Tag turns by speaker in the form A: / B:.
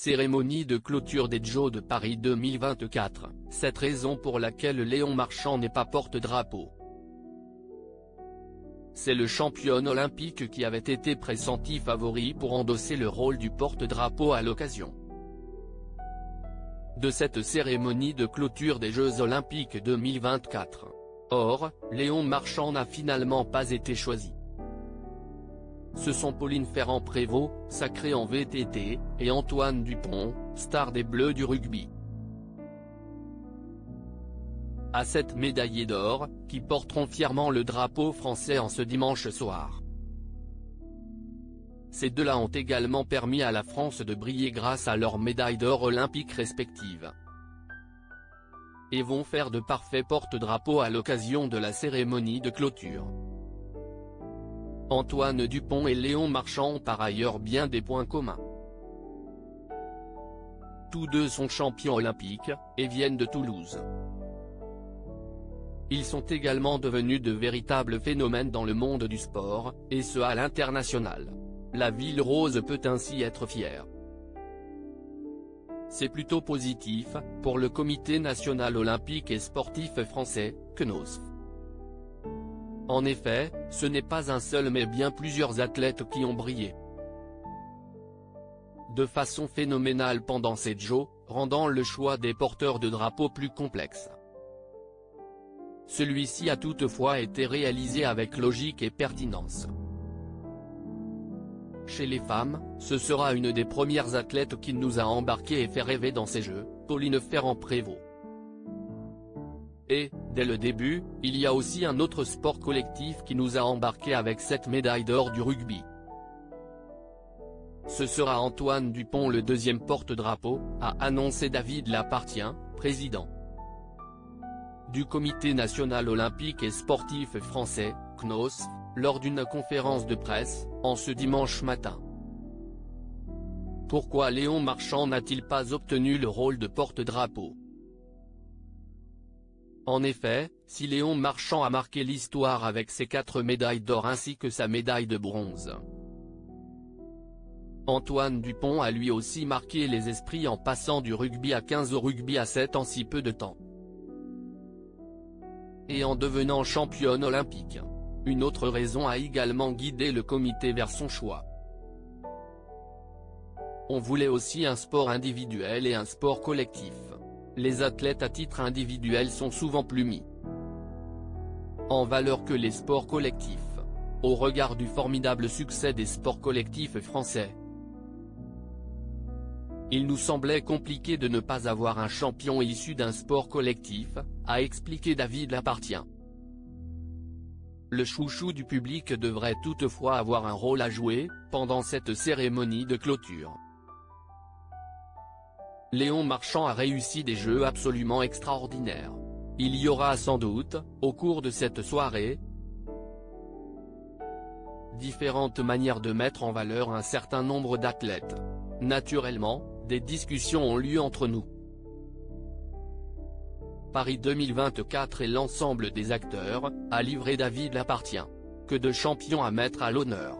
A: Cérémonie de clôture des Jeux de Paris 2024, cette raison pour laquelle Léon Marchand n'est pas porte-drapeau. C'est le champion olympique qui avait été pressenti favori pour endosser le rôle du porte-drapeau à l'occasion de cette cérémonie de clôture des Jeux Olympiques 2024. Or, Léon Marchand n'a finalement pas été choisi. Ce sont Pauline Ferrand-Prévot, sacrée en VTT, et Antoine Dupont, star des Bleus du rugby. À 7 médaillés d'or, qui porteront fièrement le drapeau français en ce dimanche soir. Ces deux-là ont également permis à la France de briller grâce à leurs médailles d'or olympiques respectives. Et vont faire de parfaits porte-drapeaux à l'occasion de la cérémonie de clôture. Antoine Dupont et Léon Marchand ont par ailleurs bien des points communs. Tous deux sont champions olympiques, et viennent de Toulouse. Ils sont également devenus de véritables phénomènes dans le monde du sport, et ce à l'international. La Ville Rose peut ainsi être fière. C'est plutôt positif, pour le Comité national olympique et sportif français, CNOSF. En effet, ce n'est pas un seul mais bien plusieurs athlètes qui ont brillé de façon phénoménale pendant ces Jeux, rendant le choix des porteurs de drapeaux plus complexe. Celui-ci a toutefois été réalisé avec logique et pertinence. Chez les femmes, ce sera une des premières athlètes qui nous a embarqués et fait rêver dans ces Jeux, Pauline Ferrand-Prévot. Et, dès le début, il y a aussi un autre sport collectif qui nous a embarqués avec 7 médailles d'or du rugby. Ce sera Antoine Dupont le deuxième porte-drapeau, a annoncé David Lapartien, président du Comité national olympique et sportif français, CNOSF, lors d'une conférence de presse, en ce dimanche matin. Pourquoi Léon Marchand n'a-t-il pas obtenu le rôle de porte-drapeau? En effet, si Léon Marchand a marqué l'histoire avec ses 4 médailles d'or ainsi que sa médaille de bronze, Antoine Dupont a lui aussi marqué les esprits en passant du rugby à 15 au rugby à 7 en si peu de temps. Et en devenant championne olympique. Une autre raison a également guidé le comité vers son choix. On voulait aussi un sport individuel et un sport collectif. Les athlètes à titre individuel sont souvent plus mis en valeur que les sports collectifs, au regard du formidable succès des sports collectifs français. Il nous semblait compliqué de ne pas avoir un champion issu d'un sport collectif, a expliqué David Lapartien. Le chouchou du public devrait toutefois avoir un rôle à jouer, pendant cette cérémonie de clôture. Léon Marchand a réussi des Jeux absolument extraordinaires. Il y aura sans doute, au cours de cette soirée, différentes manières de mettre en valeur un certain nombre d'athlètes. Naturellement, des discussions ont lieu entre nous. Paris 2024 et l'ensemble des acteurs, a livré David Lapartien. Que de champions à mettre à l'honneur.